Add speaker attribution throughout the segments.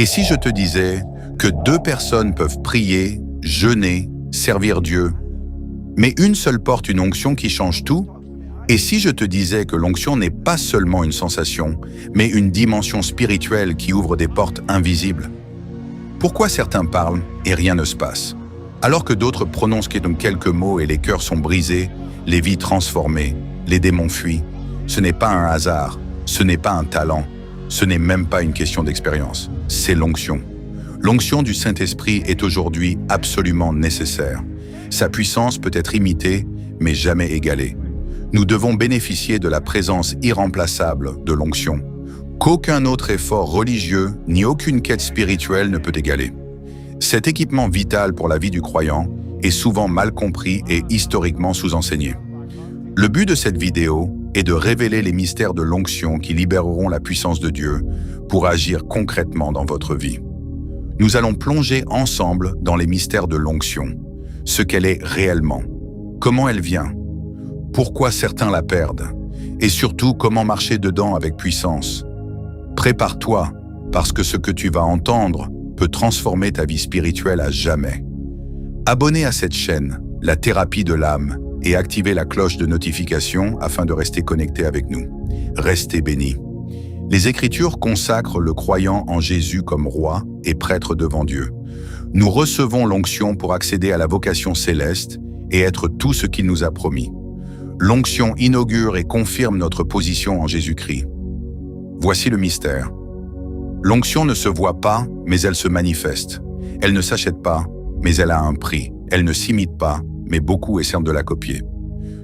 Speaker 1: Et si je te disais que deux personnes peuvent prier, jeûner, servir Dieu, mais une seule porte une onction qui change tout? Et si je te disais que l'onction n'est pas seulement une sensation, mais une dimension spirituelle qui ouvre des portes invisibles? Pourquoi certains parlent et rien ne se passe, alors que d'autres prononcent quelques mots et les cœurs sont brisés, les vies transformées, les démons fuient? Ce n'est pas un hasard, ce n'est pas un talent, ce n'est même pas une question d'expérience, c'est l'onction. L'onction du Saint-Esprit est aujourd'hui absolument nécessaire. Sa puissance peut être imitée, mais jamais égalée. Nous devons bénéficier de la présence irremplaçable de l'onction, qu'aucun autre effort religieux ni aucune quête spirituelle ne peut égaler. Cet équipement vital pour la vie du croyant est souvent mal compris et historiquement sous-enseigné. Le but de cette vidéo est de révéler les mystères de l'onction qui libéreront la puissance de Dieu pour agir concrètement dans votre vie. Nous allons plonger ensemble dans les mystères de l'onction, ce qu'elle est réellement, comment elle vient, pourquoi certains la perdent, et surtout comment marcher dedans avec puissance. Prépare-toi, parce que ce que tu vas entendre peut transformer ta vie spirituelle à jamais. Abonnez à cette chaîne, La Thérapie de l'âme, et activez la cloche de notification afin de rester connecté avec nous. Restez bénis. Les Écritures consacrent le croyant en Jésus comme roi et prêtre devant Dieu. Nous recevons l'onction pour accéder à la vocation céleste et être tout ce qu'il nous a promis. L'onction inaugure et confirme notre position en Jésus-Christ. Voici le mystère. L'onction ne se voit pas, mais elle se manifeste. Elle ne s'achète pas, mais elle a un prix. Elle ne s'imite pas, mais beaucoup essaient de la copier.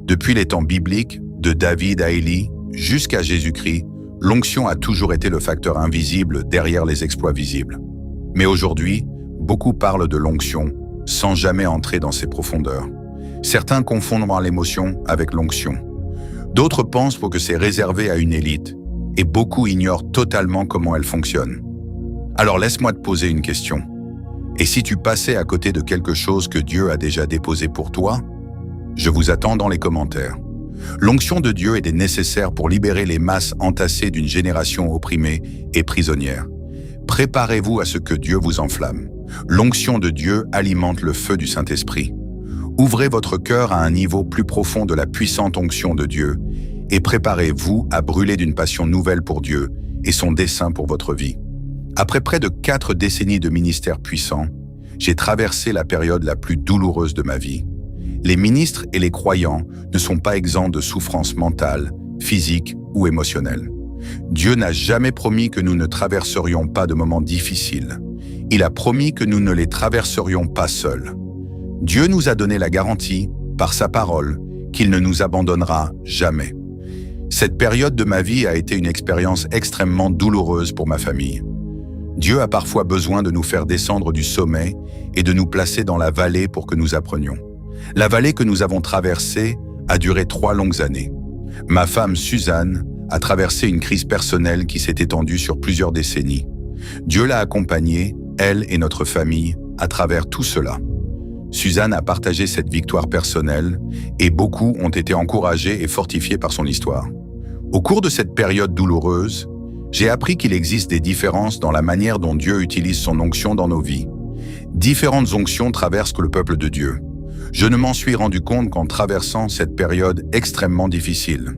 Speaker 1: Depuis les temps bibliques, de David à Élie, jusqu'à Jésus-Christ, l'onction a toujours été le facteur invisible derrière les exploits visibles. Mais aujourd'hui, beaucoup parlent de l'onction, sans jamais entrer dans ses profondeurs. Certains confondent l'émotion avec l'onction. D'autres pensent que c'est réservé à une élite, et beaucoup ignorent totalement comment elle fonctionne. Alors laisse-moi te poser une question. Et si tu passais à côté de quelque chose que Dieu a déjà déposé pour toi? Je vous attends dans les commentaires. L'onction de Dieu est nécessaire pour libérer les masses entassées d'une génération opprimée et prisonnière. Préparez-vous à ce que Dieu vous enflamme. L'onction de Dieu alimente le feu du Saint-Esprit. Ouvrez votre cœur à un niveau plus profond de la puissante onction de Dieu et préparez-vous à brûler d'une passion nouvelle pour Dieu et son dessein pour votre vie. Après près de 4 décennies de ministère puissant, j'ai traversé la période la plus douloureuse de ma vie. Les ministres et les croyants ne sont pas exempts de souffrances mentales, physiques ou émotionnelles. Dieu n'a jamais promis que nous ne traverserions pas de moments difficiles. Il a promis que nous ne les traverserions pas seuls. Dieu nous a donné la garantie, par sa parole, qu'il ne nous abandonnera jamais. Cette période de ma vie a été une expérience extrêmement douloureuse pour ma famille. Dieu a parfois besoin de nous faire descendre du sommet et de nous placer dans la vallée pour que nous apprenions. La vallée que nous avons traversée a duré 3 longues années. Ma femme Suzanne a traversé une crise personnelle qui s'est étendue sur plusieurs décennies. Dieu l'a accompagnée, elle et notre famille, à travers tout cela. Suzanne a partagé cette victoire personnelle et beaucoup ont été encouragés et fortifiés par son histoire. Au cours de cette période douloureuse, j'ai appris qu'il existe des différences dans la manière dont Dieu utilise son onction dans nos vies. Différentes onctions traversent le peuple de Dieu. Je ne m'en suis rendu compte qu'en traversant cette période extrêmement difficile.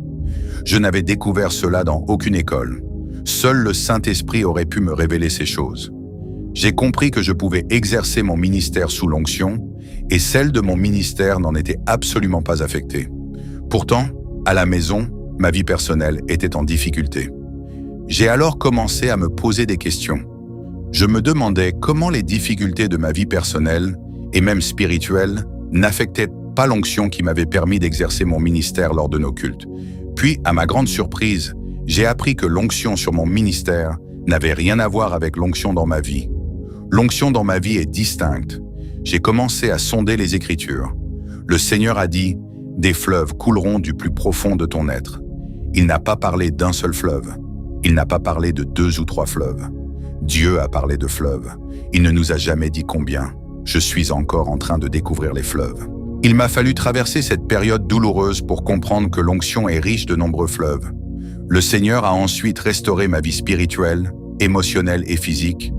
Speaker 1: Je n'avais découvert cela dans aucune école. Seul le Saint-Esprit aurait pu me révéler ces choses. J'ai compris que je pouvais exercer mon ministère sous l'onction et celle de mon ministère n'en était absolument pas affectée. Pourtant, à la maison, ma vie personnelle était en difficulté. J'ai alors commencé à me poser des questions. Je me demandais comment les difficultés de ma vie personnelle et même spirituelle n'affectaient pas l'onction qui m'avait permis d'exercer mon ministère lors de nos cultes. Puis, à ma grande surprise, j'ai appris que l'onction sur mon ministère n'avait rien à voir avec l'onction dans ma vie. L'onction dans ma vie est distincte. J'ai commencé à sonder les Écritures. Le Seigneur a dit « Des fleuves couleront du plus profond de ton être ». Il n'a pas parlé d'un seul fleuve. Il n'a pas parlé de 2 ou 3 fleuves. Dieu a parlé de fleuves. Il ne nous a jamais dit combien. Je suis encore en train de découvrir les fleuves. Il m'a fallu traverser cette période douloureuse pour comprendre que l'onction est riche de nombreux fleuves. Le Seigneur a ensuite restauré ma vie spirituelle, émotionnelle et physique,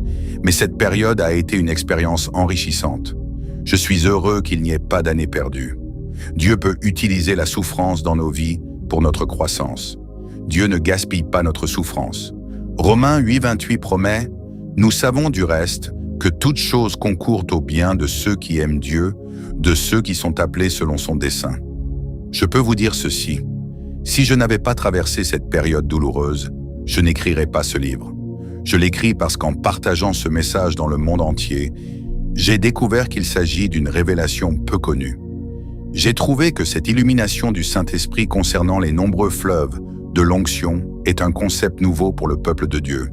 Speaker 1: Mais cette période a été une expérience enrichissante. Je suis heureux qu'il n'y ait pas d'année perdue. Dieu peut utiliser la souffrance dans nos vies pour notre croissance. Dieu ne gaspille pas notre souffrance. Romains 8,28 promet « Nous savons du reste que toute chose concourt au bien de ceux qui aiment Dieu, de ceux qui sont appelés selon son dessein. » Je peux vous dire ceci, si je n'avais pas traversé cette période douloureuse, je n'écrirais pas ce livre. Je l'écris parce qu'en partageant ce message dans le monde entier, j'ai découvert qu'il s'agit d'une révélation peu connue. J'ai trouvé que cette illumination du Saint-Esprit concernant les nombreux fleuves de l'onction est un concept nouveau pour le peuple de Dieu.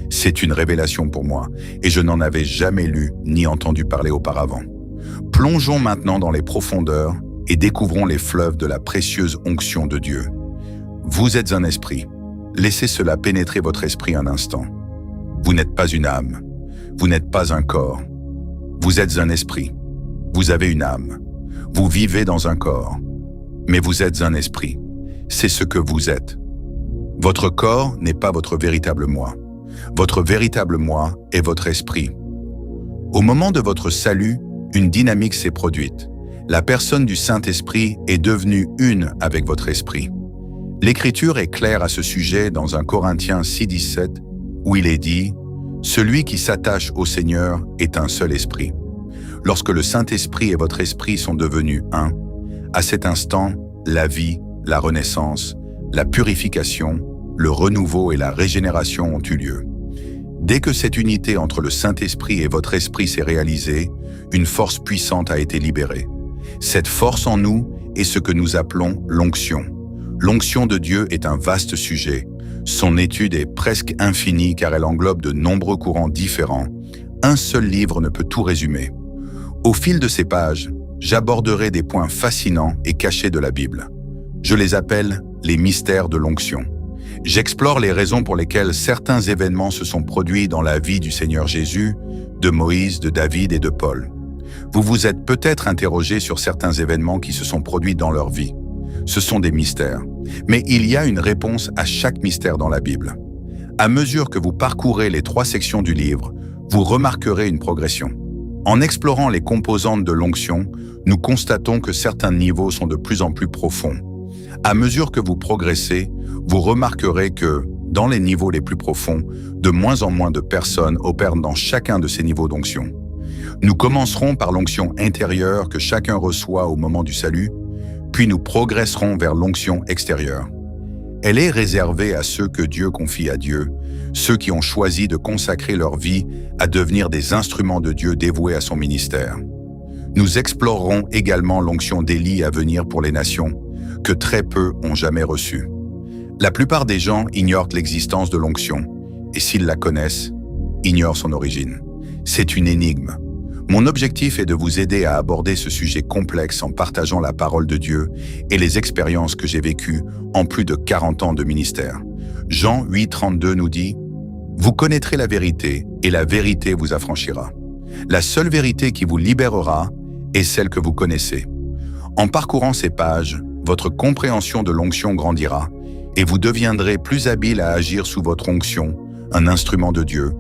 Speaker 1: C'est une révélation pour moi, et je n'en avais jamais lu ni entendu parler auparavant. Plongeons maintenant dans les profondeurs et découvrons les fleuves de la précieuse onction de Dieu. Vous êtes un esprit. Laissez cela pénétrer votre esprit un instant. Vous n'êtes pas une âme. Vous n'êtes pas un corps. Vous êtes un esprit. Vous avez une âme. Vous vivez dans un corps. Mais vous êtes un esprit. C'est ce que vous êtes. Votre corps n'est pas votre véritable moi. Votre véritable moi est votre esprit. Au moment de votre salut, une dynamique s'est produite. La personne du Saint-Esprit est devenue une avec votre esprit. L'Écriture est claire à ce sujet dans 1 Corinthiens 6,17, où il est dit « Celui qui s'attache au Seigneur est un seul esprit. » Lorsque le Saint-Esprit et votre esprit sont devenus un, à cet instant, la vie, la renaissance, la purification, le renouveau et la régénération ont eu lieu. Dès que cette unité entre le Saint-Esprit et votre esprit s'est réalisée, une force puissante a été libérée. Cette force en nous est ce que nous appelons l'onction. L'onction de Dieu est un vaste sujet. Son étude est presque infinie car elle englobe de nombreux courants différents. Un seul livre ne peut tout résumer. Au fil de ces pages, j'aborderai des points fascinants et cachés de la Bible. Je les appelle les mystères de l'onction. J'explore les raisons pour lesquelles certains événements se sont produits dans la vie du Seigneur Jésus, de Moïse, de David et de Paul. Vous vous êtes peut-être interrogé sur certains événements qui se sont produits dans leur vie. Ce sont des mystères, mais il y a une réponse à chaque mystère dans la Bible. À mesure que vous parcourez les 3 sections du livre, vous remarquerez une progression. En explorant les composantes de l'onction, nous constatons que certains niveaux sont de plus en plus profonds. À mesure que vous progressez, vous remarquerez que, dans les niveaux les plus profonds, de moins en moins de personnes opèrent dans chacun de ces niveaux d'onction. Nous commencerons par l'onction intérieure que chacun reçoit au moment du salut, puis nous progresserons vers l'onction extérieure. Elle est réservée à ceux que Dieu confie à Dieu, ceux qui ont choisi de consacrer leur vie à devenir des instruments de Dieu dévoués à son ministère. Nous explorerons également l'onction d'Élie à venir pour les nations, que très peu ont jamais reçue. La plupart des gens ignorent l'existence de l'onction, et s'ils la connaissent, ignorent son origine. C'est une énigme. Mon objectif est de vous aider à aborder ce sujet complexe en partageant la parole de Dieu et les expériences que j'ai vécues en plus de 40 ans de ministère. Jean 8,32 nous dit « Vous connaîtrez la vérité, et la vérité vous affranchira. La seule vérité qui vous libérera est celle que vous connaissez. » En parcourant ces pages, votre compréhension de l'onction grandira, et vous deviendrez plus habile à agir sous votre onction, un instrument de Dieu,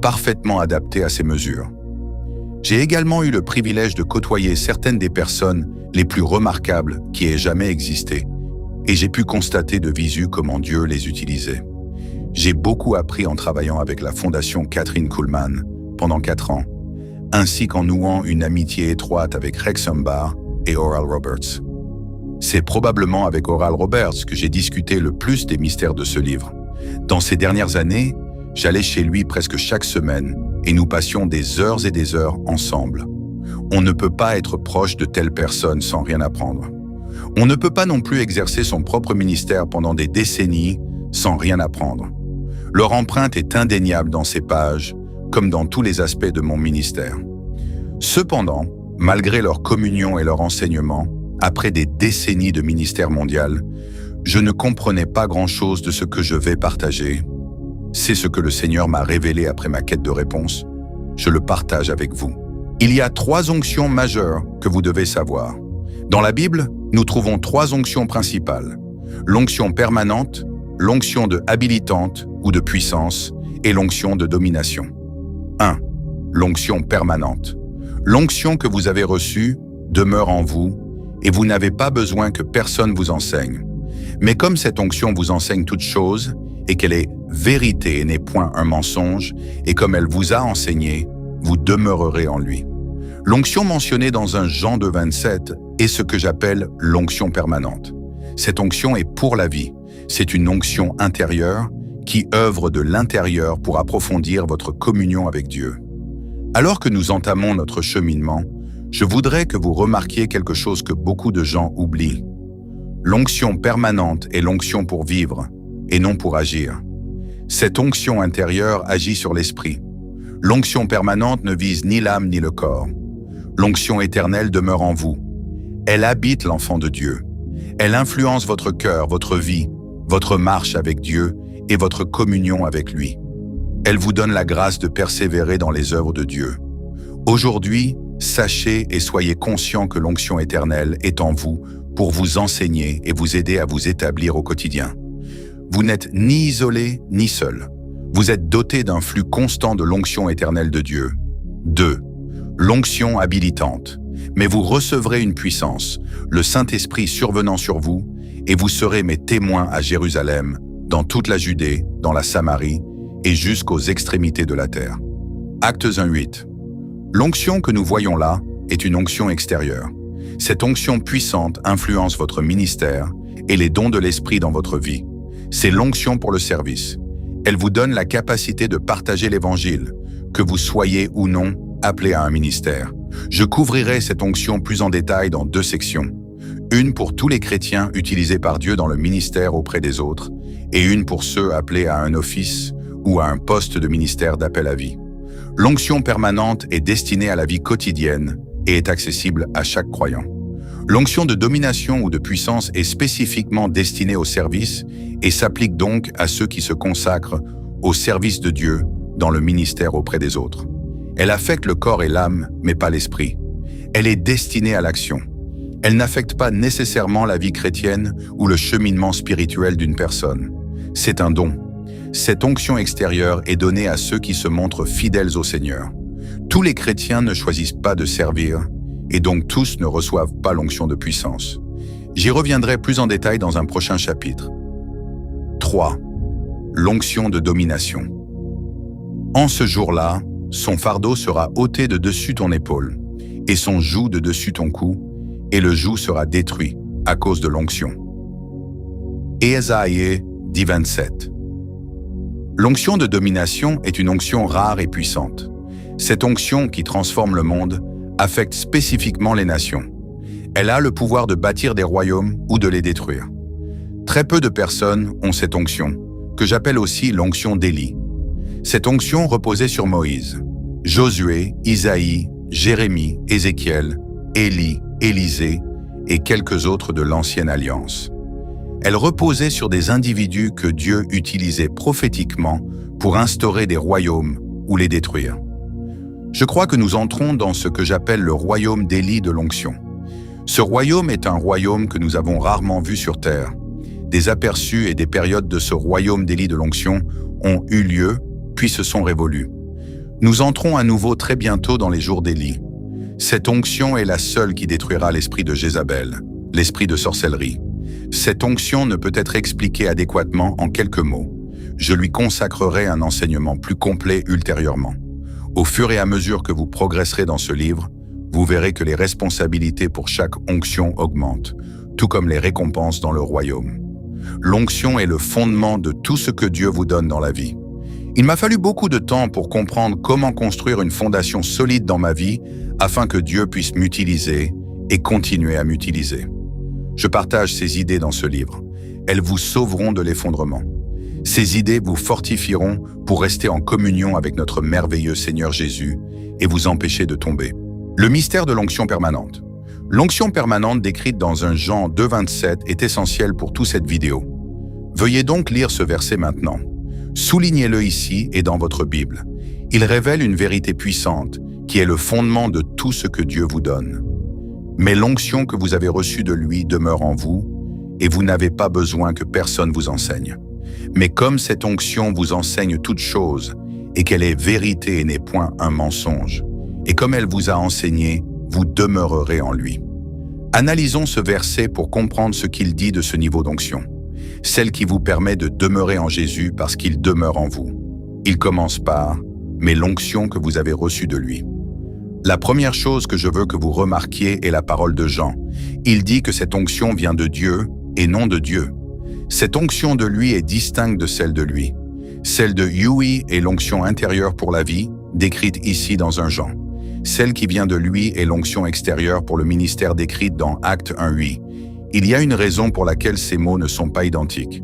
Speaker 1: parfaitement adapté à ses mesures. J'ai également eu le privilège de côtoyer certaines des personnes les plus remarquables qui aient jamais existé, et j'ai pu constater de visu comment Dieu les utilisait. J'ai beaucoup appris en travaillant avec la Fondation Kathryn Kuhlman pendant 4 ans, ainsi qu'en nouant une amitié étroite avec Rex Humbard et Oral Roberts. C'est probablement avec Oral Roberts que j'ai discuté le plus des mystères de ce livre. Dans ces dernières années, j'allais chez lui presque chaque semaine et nous passions des heures et des heures ensemble. On ne peut pas être proche de telle personne sans rien apprendre. On ne peut pas non plus exercer son propre ministère pendant des décennies sans rien apprendre. Leur empreinte est indéniable dans ces pages, comme dans tous les aspects de mon ministère. Cependant, malgré leur communion et leur enseignement, après des décennies de ministère mondial, je ne comprenais pas grand-chose de ce que je vais partager. C'est ce que le Seigneur m'a révélé après ma quête de réponse. Je le partage avec vous. Il y a 3 onctions majeures que vous devez savoir. Dans la Bible, nous trouvons 3 onctions principales. L'onction permanente, l'onction de habilitante ou de puissance et l'onction de domination. 1. l'onction permanente. L'onction que vous avez reçue demeure en vous et vous n'avez pas besoin que personne vous enseigne. Mais comme cette onction vous enseigne toutes choses et qu'elle est vérité et n'est point un mensonge, et comme elle vous a enseigné, vous demeurerez en lui. L'onction mentionnée dans 1 Jean 2,27 est ce que j'appelle l'onction permanente. Cette onction est pour la vie. C'est une onction intérieure qui œuvre de l'intérieur pour approfondir votre communion avec Dieu. Alors que nous entamons notre cheminement, je voudrais que vous remarquiez quelque chose que beaucoup de gens oublient. L'onction permanente est l'onction pour vivre et non pour agir. Cette onction intérieure agit sur l'esprit. L'onction permanente ne vise ni l'âme ni le corps. L'onction éternelle demeure en vous. Elle habite l'enfant de Dieu. Elle influence votre cœur, votre vie, votre marche avec Dieu et votre communion avec lui. Elle vous donne la grâce de persévérer dans les œuvres de Dieu. Aujourd'hui, sachez et soyez conscients que l'onction éternelle est en vous pour vous enseigner et vous aider à vous établir au quotidien. Vous n'êtes ni isolé ni seul. Vous êtes doté d'un flux constant de l'onction éternelle de Dieu. 2. L'onction habilitante. Mais vous recevrez une puissance, le Saint-Esprit survenant sur vous, et vous serez mes témoins à Jérusalem, dans toute la Judée, dans la Samarie, et jusqu'aux extrémités de la terre. Actes 1:8. L'onction que nous voyons là est une onction extérieure. Cette onction puissante influence votre ministère et les dons de l'Esprit dans votre vie. C'est l'onction pour le service. Elle vous donne la capacité de partager l'Évangile, que vous soyez ou non appelé à un ministère. Je couvrirai cette onction plus en détail dans 2 sections. Une pour tous les chrétiens utilisés par Dieu dans le ministère auprès des autres, et une pour ceux appelés à un office ou à un poste de ministère d'appel à vie. L'onction permanente est destinée à la vie quotidienne et est accessible à chaque croyant. L'onction de domination ou de puissance est spécifiquement destinée au service et s'applique donc à ceux qui se consacrent au service de Dieu dans le ministère auprès des autres. Elle affecte le corps et l'âme, mais pas l'esprit. Elle est destinée à l'action. Elle n'affecte pas nécessairement la vie chrétienne ou le cheminement spirituel d'une personne. C'est un don. Cette onction extérieure est donnée à ceux qui se montrent fidèles au Seigneur. Tous les chrétiens ne choisissent pas de servir, et donc tous ne reçoivent pas l'onction de puissance. J'y reviendrai plus en détail dans un prochain chapitre. 3. L'onction de domination. En ce jour-là, son fardeau sera ôté de dessus ton épaule, et son joug de dessus ton cou, et le joug sera détruit à cause de l'onction. Ésaïe 10:27. L'onction de domination est une onction rare et puissante. Cette onction qui transforme le monde affecte spécifiquement les nations. Elle a le pouvoir de bâtir des royaumes ou de les détruire. Très peu de personnes ont cette onction, que j'appelle aussi l'onction d'Élie. Cette onction reposait sur Moïse, Josué, Isaïe, Jérémie, Ézéchiel, Élie, Élisée et quelques autres de l'Ancienne Alliance. Elle reposait sur des individus que Dieu utilisait prophétiquement pour instaurer des royaumes ou les détruire. Je crois que nous entrons dans ce que j'appelle le royaume d'Élie de l'onction. Ce royaume est un royaume que nous avons rarement vu sur terre. Des aperçus et des périodes de ce royaume d'Élie de l'onction ont eu lieu, puis se sont révolus. Nous entrons à nouveau très bientôt dans les jours d'Élie. Cette onction est la seule qui détruira l'esprit de Jézabel, l'esprit de sorcellerie. Cette onction ne peut être expliquée adéquatement en quelques mots. Je lui consacrerai un enseignement plus complet ultérieurement. Au fur et à mesure que vous progresserez dans ce livre, vous verrez que les responsabilités pour chaque onction augmentent, tout comme les récompenses dans le royaume. L'onction est le fondement de tout ce que Dieu vous donne dans la vie. Il m'a fallu beaucoup de temps pour comprendre comment construire une fondation solide dans ma vie afin que Dieu puisse m'utiliser et continuer à m'utiliser. Je partage ces idées dans ce livre. Elles vous sauveront de l'effondrement. Ces idées vous fortifieront pour rester en communion avec notre merveilleux Seigneur Jésus et vous empêcher de tomber. Le mystère de l'onction permanente. L'onction permanente décrite dans 1 Jean 2:27 est essentielle pour toute cette vidéo. Veuillez donc lire ce verset maintenant. Soulignez-le ici et dans votre Bible. Il révèle une vérité puissante qui est le fondement de tout ce que Dieu vous donne. Mais l'onction que vous avez reçue de lui demeure en vous et vous n'avez pas besoin que personne vous enseigne. Mais comme cette onction vous enseigne toutes choses et qu'elle est vérité et n'est point un mensonge. Et comme elle vous a enseigné, vous demeurerez en lui. Analysons ce verset pour comprendre ce qu'il dit de ce niveau d'onction, celle qui vous permet de demeurer en Jésus parce qu'il demeure en vous. Il commence par « mais l'onction que vous avez reçue de lui ». La première chose que je veux que vous remarquiez est la parole de Jean. Il dit que cette onction vient de Dieu et non de Dieu. Cette onction de lui est distincte de celle de lui. Celle de Yui est l'onction intérieure pour la vie, décrite ici dans 1 Jean. Celle qui vient de lui est l'onction extérieure pour le ministère décrite dans Actes 1:8. Il y a une raison pour laquelle ces mots ne sont pas identiques.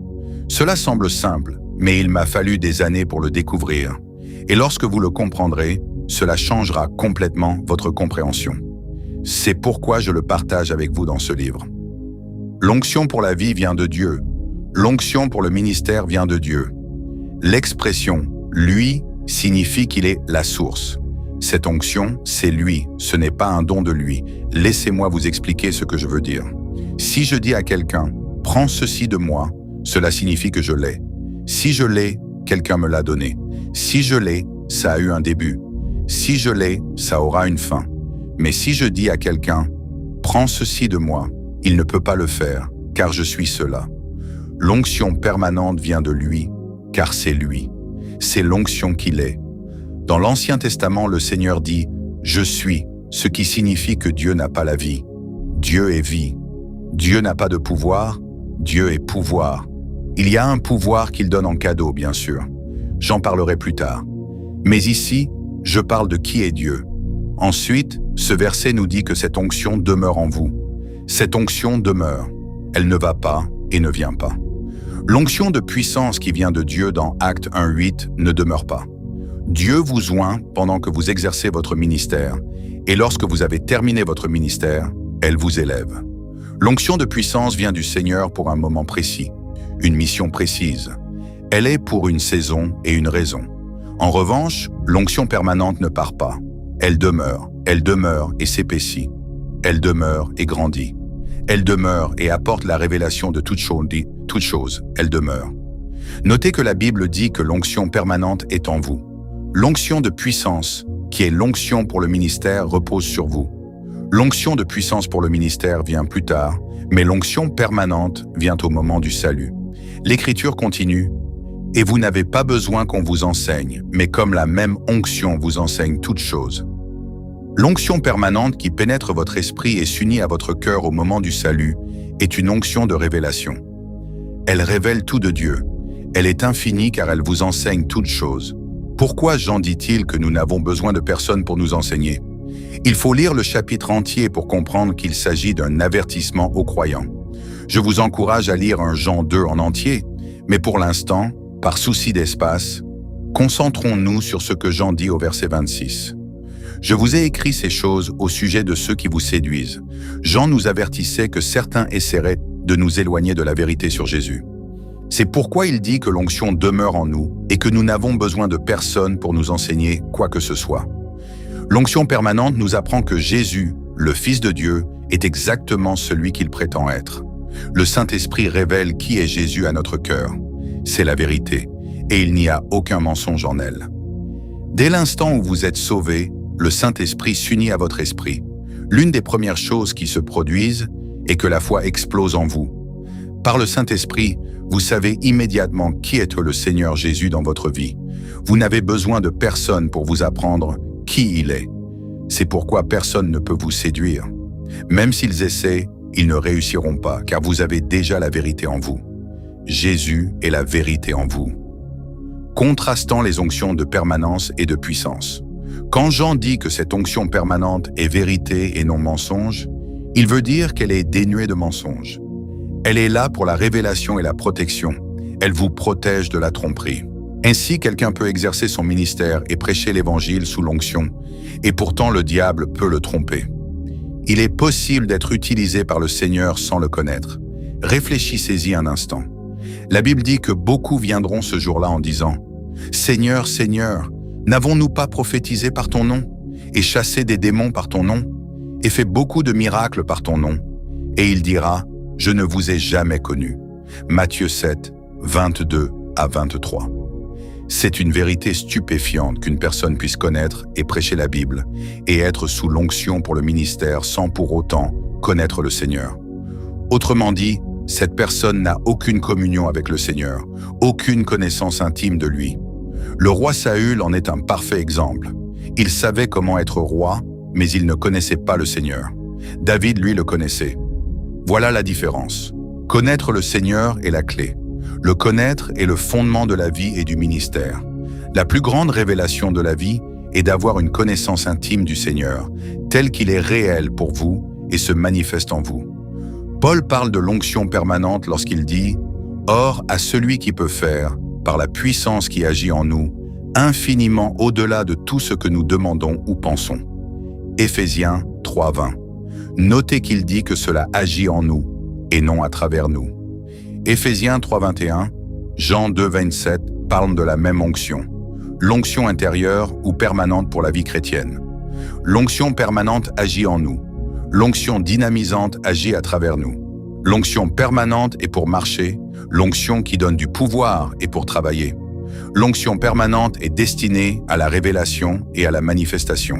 Speaker 1: Cela semble simple, mais il m'a fallu des années pour le découvrir. Et lorsque vous le comprendrez, cela changera complètement votre compréhension. C'est pourquoi je le partage avec vous dans ce livre. L'onction pour la vie vient de Dieu. L'onction pour le ministère vient de Dieu. L'expression « lui » signifie qu'il est la source. Cette onction, c'est lui, ce n'est pas un don de lui. Laissez-moi vous expliquer ce que je veux dire. Si je dis à quelqu'un « prends ceci de moi », cela signifie que je l'ai. Si je l'ai, quelqu'un me l'a donné. Si je l'ai, ça a eu un début. Si je l'ai, ça aura une fin. Mais si je dis à quelqu'un « prends ceci de moi », il ne peut pas le faire, car je suis cela. L'onction permanente vient de lui, car c'est lui. C'est l'onction qu'il est. Dans l'Ancien Testament, le Seigneur dit « Je suis », ce qui signifie que Dieu n'a pas la vie. Dieu est vie. Dieu n'a pas de pouvoir, Dieu est pouvoir. Il y a un pouvoir qu'il donne en cadeau, bien sûr. J'en parlerai plus tard. Mais ici, je parle de qui est Dieu. Ensuite, ce verset nous dit que cette onction demeure en vous. Cette onction demeure. Elle ne va pas et ne vient pas. L'onction de puissance qui vient de Dieu dans Actes 1:8 ne demeure pas. Dieu vous oint pendant que vous exercez votre ministère, et lorsque vous avez terminé votre ministère, elle vous élève. L'onction de puissance vient du Seigneur pour un moment précis, une mission précise. Elle est pour une saison et une raison. En revanche, l'onction permanente ne part pas. Elle demeure et s'épaissit. Elle demeure et grandit. Elle demeure et apporte la révélation de toute chose, elle demeure. Notez que la Bible dit que l'onction permanente est en vous. L'onction de puissance, qui est l'onction pour le ministère, repose sur vous. L'onction de puissance pour le ministère vient plus tard, mais l'onction permanente vient au moment du salut. L'Écriture continue « Et vous n'avez pas besoin qu'on vous enseigne, mais comme la même onction vous enseigne toutes choses. » L'onction permanente qui pénètre votre esprit et s'unit à votre cœur au moment du salut est une onction de révélation. Elle révèle tout de Dieu. Elle est infinie car elle vous enseigne toutes choses. Pourquoi Jean dit-il que nous n'avons besoin de personne pour nous enseigner? Il faut lire le chapitre entier pour comprendre qu'il s'agit d'un avertissement aux croyants. Je vous encourage à lire 1 Jean 2 en entier, mais pour l'instant, par souci d'espace, concentrons-nous sur ce que Jean dit au verset 26. Je vous ai écrit ces choses au sujet de ceux qui vous séduisent. Jean nous avertissait que certains essaieraient de nous éloigner de la vérité sur Jésus. C'est pourquoi il dit que l'onction demeure en nous et que nous n'avons besoin de personne pour nous enseigner quoi que ce soit. L'onction permanente nous apprend que Jésus, le Fils de Dieu, est exactement celui qu'il prétend être. Le Saint-Esprit révèle qui est Jésus à notre cœur. C'est la vérité, et il n'y a aucun mensonge en elle. Dès l'instant où vous êtes sauvés, le Saint-Esprit s'unit à votre esprit. L'une des premières choses qui se produisent est que la foi explose en vous. Par le Saint-Esprit, vous savez immédiatement qui est le Seigneur Jésus dans votre vie. Vous n'avez besoin de personne pour vous apprendre qui il est. C'est pourquoi personne ne peut vous séduire. Même s'ils essaient, ils ne réussiront pas, car vous avez déjà la vérité en vous. Jésus est la vérité en vous. Contrastant les onctions de permanence et de puissance. Quand Jean dit que cette onction permanente est vérité et non mensonge, il veut dire qu'elle est dénuée de mensonges. Elle est là pour la révélation et la protection. Elle vous protège de la tromperie. Ainsi, quelqu'un peut exercer son ministère et prêcher l'Évangile sous l'onction, et pourtant le diable peut le tromper. Il est possible d'être utilisé par le Seigneur sans le connaître. Réfléchissez-y un instant. La Bible dit que beaucoup viendront ce jour-là en disant « Seigneur, Seigneur, n'avons-nous pas prophétisé par ton nom, et chassé des démons par ton nom, et fait beaucoup de miracles par ton nom ?» Et il dira « Je ne vous ai jamais connu. » Matthieu 7, 22 à 23. C'est une vérité stupéfiante qu'une personne puisse connaître et prêcher la Bible et être sous l'onction pour le ministère sans pour autant connaître le Seigneur. Autrement dit, cette personne n'a aucune communion avec le Seigneur, aucune connaissance intime de lui. Le roi Saül en est un parfait exemple. Il savait comment être roi, mais il ne connaissait pas le Seigneur. David, lui, le connaissait. Voilà la différence. Connaître le Seigneur est la clé. Le connaître est le fondement de la vie et du ministère. La plus grande révélation de la vie est d'avoir une connaissance intime du Seigneur, tel qu'il est réel pour vous et se manifeste en vous. Paul parle de l'onction permanente lorsqu'il dit « Or, à celui qui peut faire, par la puissance qui agit en nous, infiniment au-delà de tout ce que nous demandons ou pensons. » Éphésiens 3:20. Notez qu'il dit que cela agit en nous et non à travers nous. Éphésiens 3:21, Jean 2:27 parlent de la même onction. L'onction intérieure ou permanente pour la vie chrétienne. L'onction permanente agit en nous. L'onction dynamisante agit à travers nous. L'onction permanente est pour marcher. L'onction qui donne du pouvoir est pour travailler. L'onction permanente est destinée à la révélation et à la manifestation.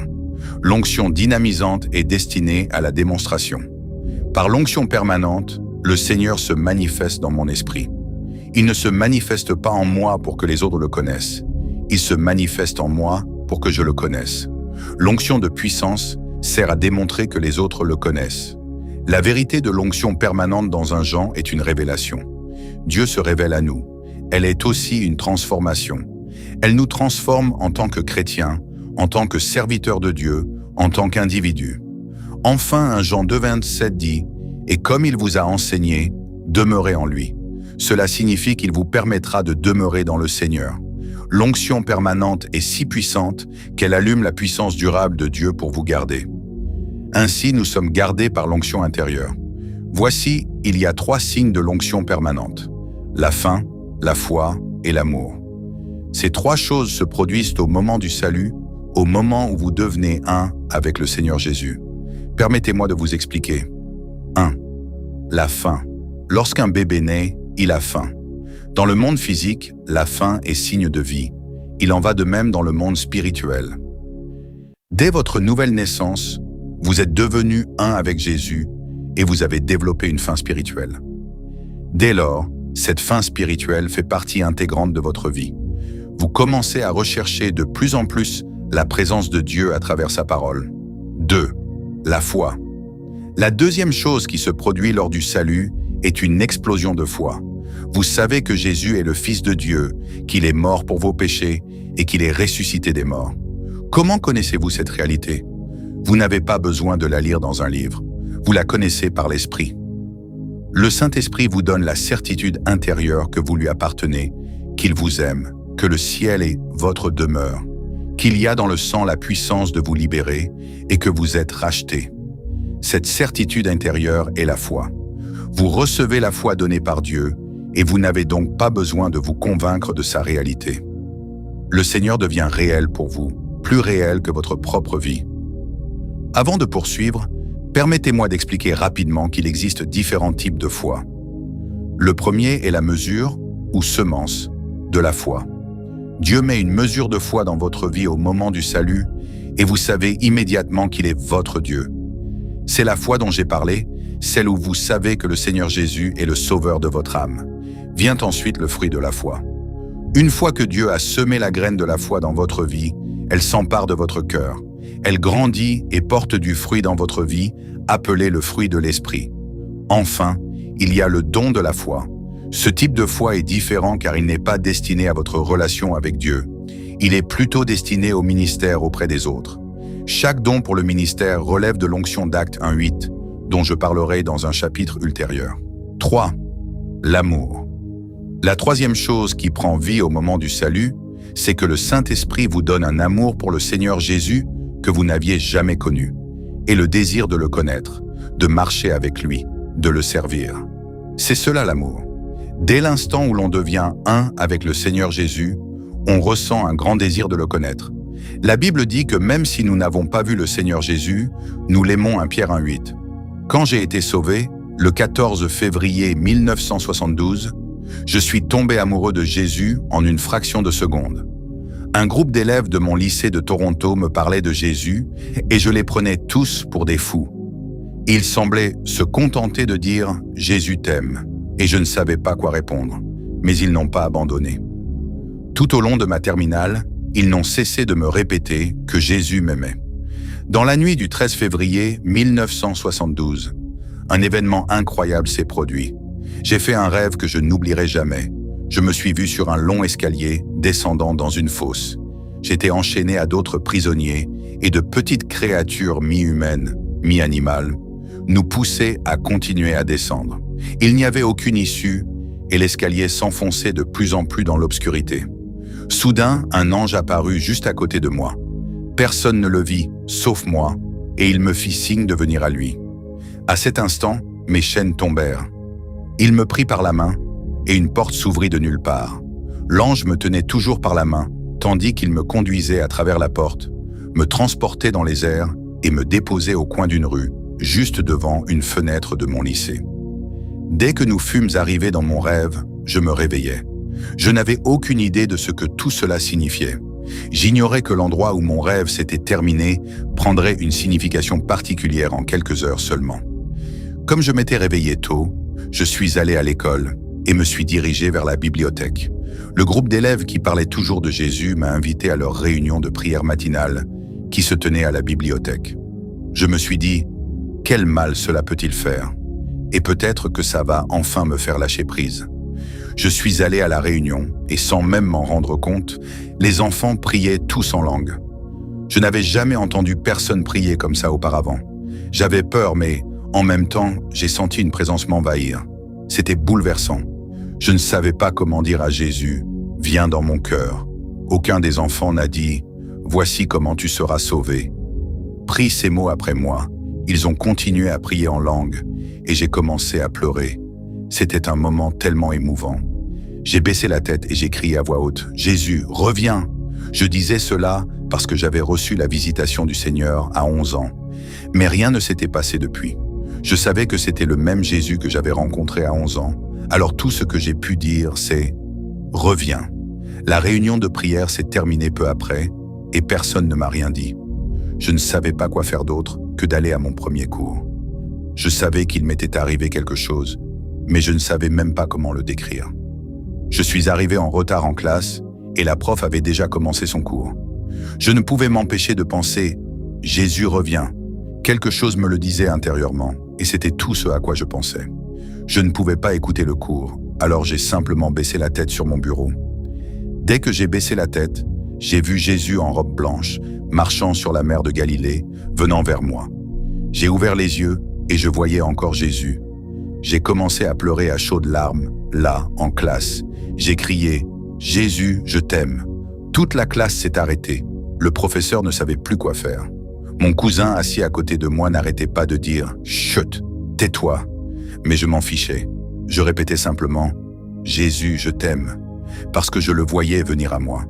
Speaker 1: L'onction dynamisante est destinée à la démonstration. Par l'onction permanente, le Seigneur se manifeste dans mon esprit. Il ne se manifeste pas en moi pour que les autres le connaissent. Il se manifeste en moi pour que je le connaisse. L'onction de puissance sert à démontrer que les autres le connaissent. La vérité de l'onction permanente dans un Jean est une révélation. Dieu se révèle à nous. Elle est aussi une transformation. Elle nous transforme en tant que chrétiens, en tant que serviteurs de Dieu, en tant qu'individus. Enfin, un Jean 2:27 dit « Et comme il vous a enseigné, demeurez en lui. Cela signifie qu'il vous permettra de demeurer dans le Seigneur. L'onction permanente est si puissante qu'elle allume la puissance durable de Dieu pour vous garder. Ainsi, nous sommes gardés par l'onction intérieure. Voici, il y a 3 signes de l'onction permanente. La faim, la foi et l'amour. Ces 3 choses se produisent au moment du salut, au moment où vous devenez un avec le Seigneur Jésus. Permettez-moi de vous expliquer. 1. La faim. Lorsqu'un bébé naît, il a faim. Dans le monde physique, la faim est signe de vie. Il en va de même dans le monde spirituel. Dès votre nouvelle naissance, vous êtes devenu un avec Jésus et vous avez développé une faim spirituelle. Dès lors, cette faim spirituelle fait partie intégrante de votre vie. Vous commencez à rechercher de plus en plus la présence de Dieu à travers sa parole. 2. La foi. La deuxième chose qui se produit lors du salut est une explosion de foi. Vous savez que Jésus est le Fils de Dieu, qu'il est mort pour vos péchés et qu'il est ressuscité des morts. Comment connaissez-vous cette réalité? Vous n'avez pas besoin de la lire dans un livre. Vous la connaissez par l'Esprit. Le Saint-Esprit vous donne la certitude intérieure que vous lui appartenez, qu'il vous aime, que le ciel est votre demeure, qu'il y a dans le sang la puissance de vous libérer et que vous êtes rachetés. Cette certitude intérieure est la foi. Vous recevez la foi donnée par Dieu et vous n'avez donc pas besoin de vous convaincre de sa réalité. Le Seigneur devient réel pour vous, plus réel que votre propre vie. Avant de poursuivre, permettez-moi d'expliquer rapidement qu'il existe différents types de foi. Le premier est la mesure, ou semence, de la foi. Dieu met une mesure de foi dans votre vie au moment du salut et vous savez immédiatement qu'il est votre Dieu. C'est la foi dont j'ai parlé, celle où vous savez que le Seigneur Jésus est le sauveur de votre âme. Vient ensuite le fruit de la foi. Une fois que Dieu a semé la graine de la foi dans votre vie, elle s'empare de votre cœur. Elle grandit et porte du fruit dans votre vie, appelé le fruit de l'Esprit. Enfin, il y a le don de la foi. Ce type de foi est différent car il n'est pas destiné à votre relation avec Dieu. Il est plutôt destiné au ministère auprès des autres. Chaque don pour le ministère relève de l'onction d'Actes 1:8, dont je parlerai dans un chapitre ultérieur. 3. L'amour. La troisième chose qui prend vie au moment du salut, c'est que le Saint-Esprit vous donne un amour pour le Seigneur Jésus que vous n'aviez jamais connu, et le désir de le connaître, de marcher avec lui, de le servir. C'est cela l'amour. Dès l'instant où l'on devient un avec le Seigneur Jésus, on ressent un grand désir de le connaître. La Bible dit que même si nous n'avons pas vu le Seigneur Jésus, nous l'aimons. 1 Pierre 1:8. Quand j'ai été sauvé, le 14 février 1972, Je suis tombé amoureux de Jésus en une fraction de seconde. Un groupe d'élèves de mon lycée de Toronto me parlait de Jésus et je les prenais tous pour des fous. Ils semblaient se contenter de dire « Jésus t'aime » et je ne savais pas quoi répondre, mais ils n'ont pas abandonné. Tout au long de ma terminale, ils n'ont cessé de me répéter que Jésus m'aimait. Dans la nuit du 13 février 1972, un événement incroyable s'est produit. J'ai fait un rêve que je n'oublierai jamais. Je me suis vu sur un long escalier, descendant dans une fosse. J'étais enchaîné à d'autres prisonniers et de petites créatures mi-humaines, mi-animales, nous poussaient à continuer à descendre. Il n'y avait aucune issue et l'escalier s'enfonçait de plus en plus dans l'obscurité. Soudain, un ange apparut juste à côté de moi. Personne ne le vit, sauf moi, et il me fit signe de venir à lui. À cet instant, mes chaînes tombèrent. Il me prit par la main et une porte s'ouvrit de nulle part. L'ange me tenait toujours par la main, tandis qu'il me conduisait à travers la porte, me transportait dans les airs et me déposait au coin d'une rue, juste devant une fenêtre de mon lycée. Dès que nous fûmes arrivés dans mon rêve, je me réveillais. Je n'avais aucune idée de ce que tout cela signifiait. J'ignorais que l'endroit où mon rêve s'était terminé prendrait une signification particulière en quelques heures seulement. Comme je m'étais réveillé tôt, je suis allé à l'école et me suis dirigé vers la bibliothèque. Le groupe d'élèves qui parlait toujours de Jésus m'a invité à leur réunion de prière matinale qui se tenait à la bibliothèque. Je me suis dit, quel mal cela peut-il faire? Et peut-être que ça va enfin me faire lâcher prise. Je suis allé à la réunion et sans même m'en rendre compte, les enfants priaient tous en langue. Je n'avais jamais entendu personne prier comme ça auparavant. J'avais peur, mais en même temps, j'ai senti une présence m'envahir. C'était bouleversant. Je ne savais pas comment dire à Jésus « Viens dans mon cœur ». Aucun des enfants n'a dit « Voici comment tu seras sauvé ». Pris ces mots après moi, ils ont continué à prier en langue et j'ai commencé à pleurer. C'était un moment tellement émouvant. J'ai baissé la tête et j'ai crié à voix haute « Jésus, reviens !» Je disais cela parce que j'avais reçu la visitation du Seigneur à 11 ans. Mais rien ne s'était passé depuis. Je savais que c'était le même Jésus que j'avais rencontré à 11 ans. Alors tout ce que j'ai pu dire, c'est « Reviens ». La réunion de prière s'est terminée peu après et personne ne m'a rien dit. Je ne savais pas quoi faire d'autre que d'aller à mon premier cours. Je savais qu'il m'était arrivé quelque chose, mais je ne savais même pas comment le décrire. Je suis arrivé en retard en classe et la prof avait déjà commencé son cours. Je ne pouvais m'empêcher de penser « Jésus revient ». Quelque chose me le disait intérieurement et c'était tout ce à quoi je pensais. Je ne pouvais pas écouter le cours, alors j'ai simplement baissé la tête sur mon bureau. Dès que j'ai baissé la tête, j'ai vu Jésus en robe blanche, marchant sur la mer de Galilée, venant vers moi. J'ai ouvert les yeux et je voyais encore Jésus. J'ai commencé à pleurer à chaudes larmes, là, en classe. J'ai crié « Jésus, je t'aime ». Toute la classe s'est arrêtée. Le professeur ne savait plus quoi faire. Mon cousin assis à côté de moi n'arrêtait pas de dire « Chut, tais-toi ». Mais je m'en fichais. Je répétais simplement « Jésus, je t'aime », parce que je le voyais venir à moi.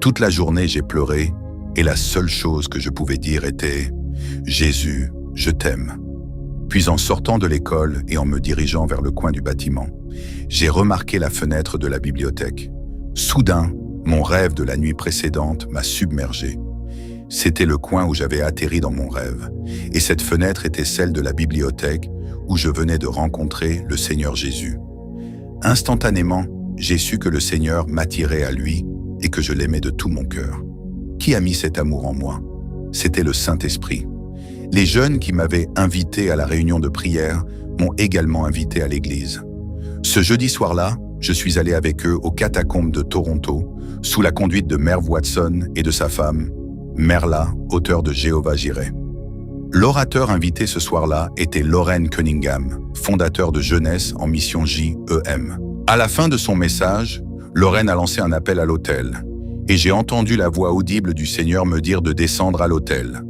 Speaker 1: Toute la journée, j'ai pleuré et la seule chose que je pouvais dire était « Jésus, je t'aime ». Puis en sortant de l'école et en me dirigeant vers le coin du bâtiment, j'ai remarqué la fenêtre de la bibliothèque. Soudain, mon rêve de la nuit précédente m'a submergé. C'était le coin où j'avais atterri dans mon rêve, et cette fenêtre était celle de la bibliothèque où je venais de rencontrer le Seigneur Jésus. Instantanément, j'ai su que le Seigneur m'attirait à lui et que je l'aimais de tout mon cœur. Qui a mis cet amour en moi? C'était le Saint-Esprit. Les jeunes qui m'avaient invité à la réunion de prière m'ont également invité à l'église. Ce jeudi soir-là, je suis allé avec eux aux catacombes de Toronto, sous la conduite de Merv Watson et de sa femme, Merla, auteur de Jéhovah Jireh. L'orateur invité ce soir-là était Loren Cunningham, fondateur de Jeunesse en mission JEM. À la fin de son message, Loren a lancé un appel à l'autel, et j'ai entendu la voix audible du Seigneur me dire de descendre à l'autel.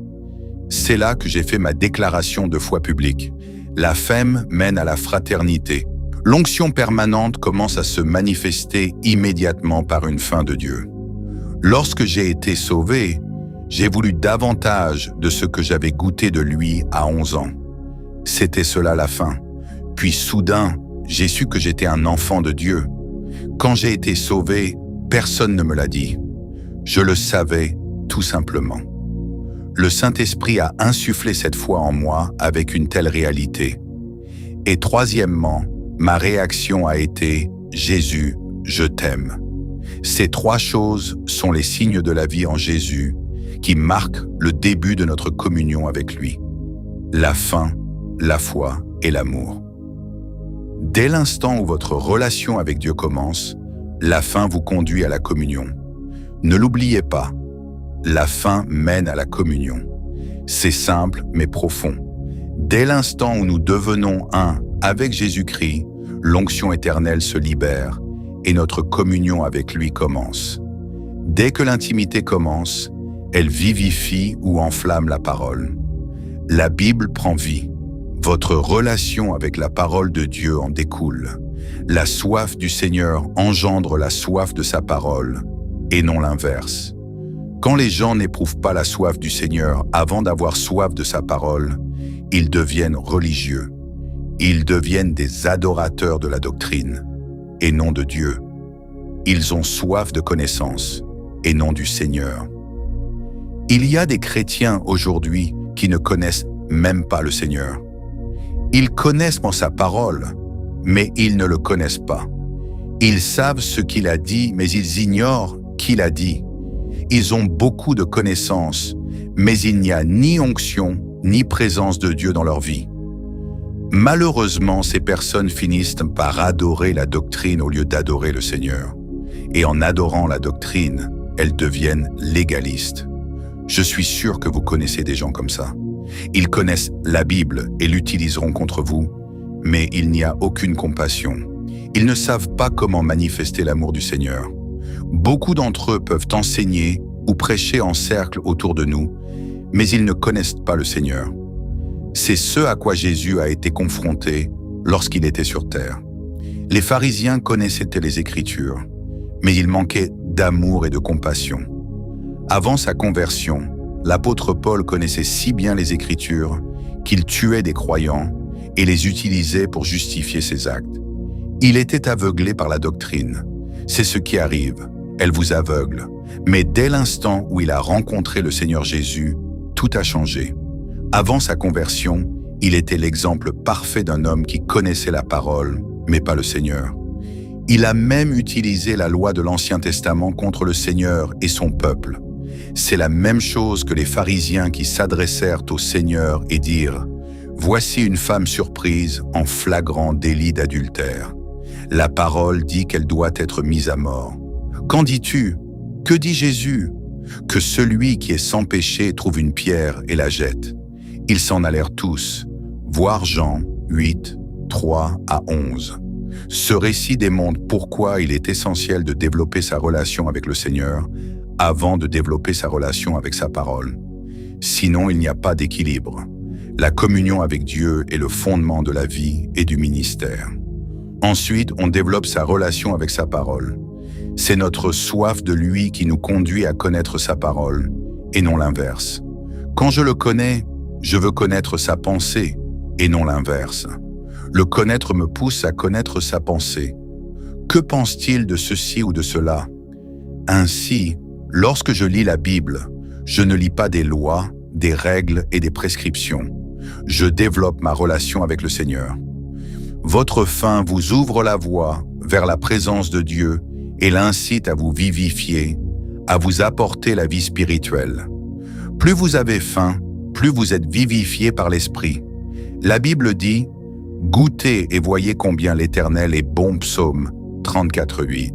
Speaker 1: C'est là que j'ai fait ma déclaration de foi publique. La femme mène à la fraternité. L'onction permanente commence à se manifester immédiatement par une fin de Dieu. Lorsque j'ai été sauvé, j'ai voulu davantage de ce que j'avais goûté de lui à 11 ans. C'était cela la fin. Puis soudain, j'ai su que j'étais un enfant de Dieu. Quand j'ai été sauvé, personne ne me l'a dit. Je le savais tout simplement. Le Saint-Esprit a insufflé cette foi en moi avec une telle réalité. Et troisièmement, ma réaction a été « Jésus, je t'aime ». Ces trois choses sont les signes de la vie en Jésus qui marquent le début de notre communion avec lui. La fin, la foi et l'amour. Dès l'instant où votre relation avec Dieu commence, la fin vous conduit à la communion. Ne l'oubliez pas, la fin mène à la communion. C'est simple mais profond. Dès l'instant où nous devenons un avec Jésus-Christ, l'onction éternelle se libère et notre communion avec lui commence. Dès que l'intimité commence, elle vivifie ou enflamme la parole. La Bible prend vie. Votre relation avec la parole de Dieu en découle. La soif du Seigneur engendre la soif de sa parole, et non l'inverse. Quand les gens n'éprouvent pas la soif du Seigneur avant d'avoir soif de sa parole, ils deviennent religieux. Ils deviennent des adorateurs de la doctrine, et non de Dieu. Ils ont soif de connaissance, et non du Seigneur. Il y a des chrétiens aujourd'hui qui ne connaissent même pas le Seigneur. Ils connaissent sa parole, mais ils ne le connaissent pas. Ils savent ce qu'il a dit, mais ils ignorent qui l'a dit. Ils ont beaucoup de connaissances, mais il n'y a ni onction, ni présence de Dieu dans leur vie. Malheureusement, ces personnes finissent par adorer la doctrine au lieu d'adorer le Seigneur. Et en adorant la doctrine, elles deviennent légalistes. Je suis sûr que vous connaissez des gens comme ça. Ils connaissent la Bible et l'utiliseront contre vous, mais il n'y a aucune compassion. Ils ne savent pas comment manifester l'amour du Seigneur. Beaucoup d'entre eux peuvent enseigner ou prêcher en cercle autour de nous, mais ils ne connaissent pas le Seigneur. C'est ce à quoi Jésus a été confronté lorsqu'il était sur terre. Les pharisiens connaissaient les Écritures, mais ils manquaient d'amour et de compassion. Avant sa conversion, l'apôtre Paul connaissait si bien les Écritures qu'il tuait des croyants et les utilisait pour justifier ses actes. Il était aveuglé par la doctrine. C'est ce qui arrive, elle vous aveugle. Mais dès l'instant où il a rencontré le Seigneur Jésus, tout a changé. Avant sa conversion, il était l'exemple parfait d'un homme qui connaissait la parole, mais pas le Seigneur. Il a même utilisé la loi de l'Ancien Testament contre le Seigneur et son peuple. C'est la même chose que les pharisiens qui s'adressèrent au Seigneur et dirent « Voici une femme surprise en flagrant délit d'adultère. La parole dit qu'elle doit être mise à mort. Qu'en dis-tu? Que dit Jésus? Que celui qui est sans péché trouve une pierre et la jette. Ils s'en allèrent tous. » Voir Jean 8, 3 à 11. Ce récit démontre pourquoi il est essentiel de développer sa relation avec le Seigneur avant de développer sa relation avec sa parole. Sinon, il n'y a pas d'équilibre. La communion avec Dieu est le fondement de la vie et du ministère. Ensuite, on développe sa relation avec sa parole. C'est notre soif de lui qui nous conduit à connaître sa parole, et non l'inverse. Quand je le connais, je veux connaître sa pensée, et non l'inverse. Le connaître me pousse à connaître sa pensée. Que pense-t-il de ceci ou de cela? Ainsi, lorsque je lis la Bible, je ne lis pas des lois, des règles et des prescriptions. Je développe ma relation avec le Seigneur. Votre faim vous ouvre la voie vers la présence de Dieu et l'incite à vous vivifier, à vous apporter la vie spirituelle. Plus vous avez faim, plus vous êtes vivifié par l'Esprit. La Bible dit « Goûtez et voyez combien l'Éternel est bon » Psaume 34:8.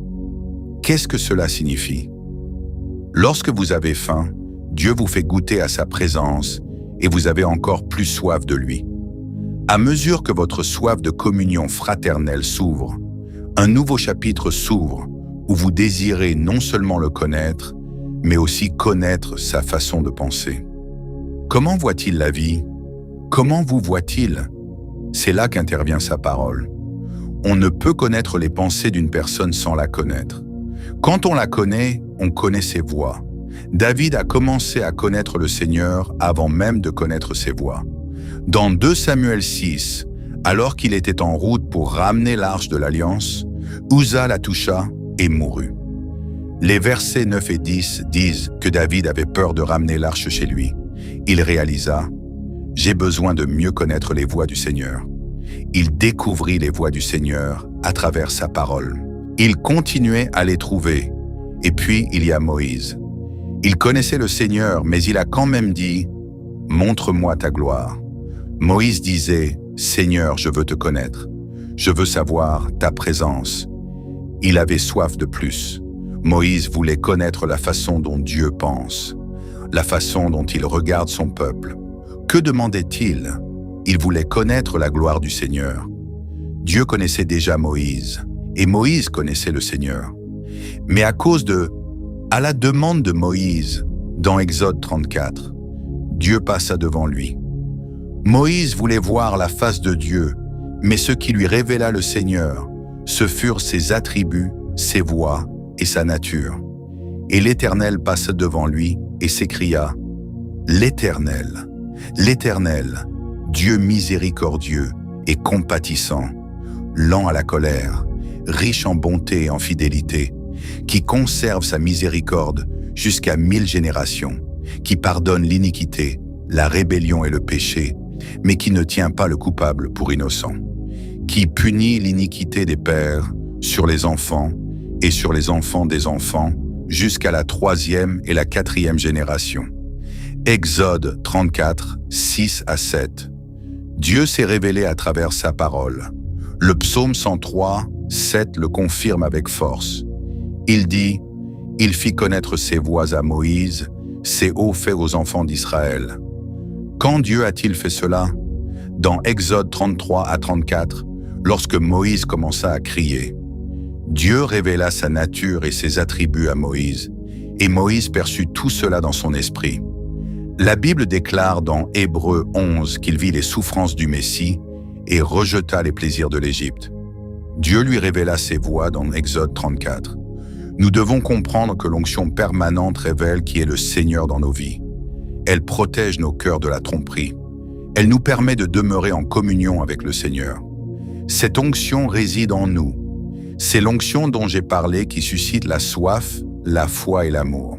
Speaker 1: Qu'est-ce que cela signifie? Lorsque vous avez faim, Dieu vous fait goûter à sa présence et vous avez encore plus soif de lui. À mesure que votre soif de communion fraternelle s'ouvre, un nouveau chapitre s'ouvre où vous désirez non seulement le connaître, mais aussi connaître sa façon de penser. Comment voit-il la vie? Comment vous voit-il? C'est là qu'intervient sa parole. On ne peut connaître les pensées d'une personne sans la connaître. Quand on la connaît, on connaît ses voies. David a commencé à connaître le Seigneur avant même de connaître ses voies. Dans 2 Samuel 6, alors qu'il était en route pour ramener l'arche de l'Alliance, Uza la toucha et mourut. Les versets 9 et 10 disent que David avait peur de ramener l'arche chez lui. Il réalisa « J'ai besoin de mieux connaître les voies du Seigneur ». Il découvrit les voies du Seigneur à travers sa parole. Il continuait à les trouver. Et puis, il y a Moïse. Il connaissait le Seigneur, mais il a quand même dit « Montre-moi ta gloire ». Moïse disait « Seigneur, je veux te connaître. Je veux savoir ta présence ». Il avait soif de plus. Moïse voulait connaître la façon dont Dieu pense, la façon dont il regarde son peuple. Que demandait-il? Il voulait connaître la gloire du Seigneur. Dieu connaissait déjà Moïse, et Moïse connaissait le Seigneur. Mais à la demande de Moïse, dans Exode 34, Dieu passa devant lui. Moïse voulait voir la face de Dieu, mais ce qui lui révéla le Seigneur, ce furent ses attributs, ses voies et sa nature. Et l'Éternel passa devant lui et s'écria « L'Éternel, l'Éternel, Dieu miséricordieux et compatissant, lent à la colère, riche en bonté et en fidélité, qui conserve sa miséricorde jusqu'à 1000 générations, qui pardonne l'iniquité, la rébellion et le péché, mais qui ne tient pas le coupable pour innocent, qui punit l'iniquité des pères sur les enfants et sur les enfants des enfants, jusqu'à la 3e et la 4e génération. Exode 34, 6 à 7. Dieu s'est révélé à travers sa parole. Le psaume 103, 7 le confirme avec force. Il dit « Il fit connaître ses voies à Moïse, ses hauts faits aux enfants d'Israël. » Quand Dieu a-t-il fait cela? Dans Exode 33 à 34, lorsque Moïse commença à crier. Dieu révéla sa nature et ses attributs à Moïse, et Moïse perçut tout cela dans son esprit. La Bible déclare dans Hébreux 11 qu'il vit les souffrances du Messie et rejeta les plaisirs de l'Égypte. Dieu lui révéla ses voies dans Exode 34. Nous devons comprendre que l'onction permanente révèle qui est le Seigneur dans nos vies. Elle protège nos cœurs de la tromperie. Elle nous permet de demeurer en communion avec le Seigneur. Cette onction réside en nous. C'est l'onction dont j'ai parlé qui suscite la soif, la foi et l'amour.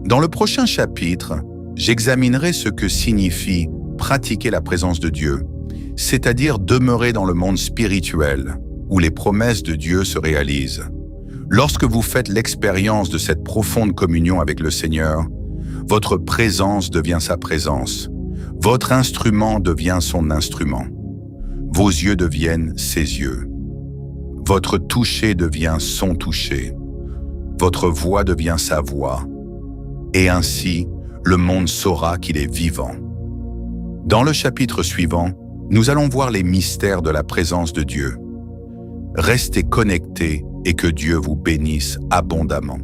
Speaker 1: Dans le prochain chapitre, j'examinerai ce que signifie pratiquer la présence de Dieu, c'est-à-dire demeurer dans le monde spirituel, où les promesses de Dieu se réalisent. Lorsque vous faites l'expérience de cette profonde communion avec le Seigneur, votre présence devient sa présence, votre instrument devient son instrument, vos yeux deviennent ses yeux, votre toucher devient son toucher, votre voix devient sa voix, et ainsi, le monde saura qu'il est vivant. Dans le chapitre suivant, nous allons voir les mystères de la présence de Dieu. Restez connectés et que Dieu vous bénisse abondamment.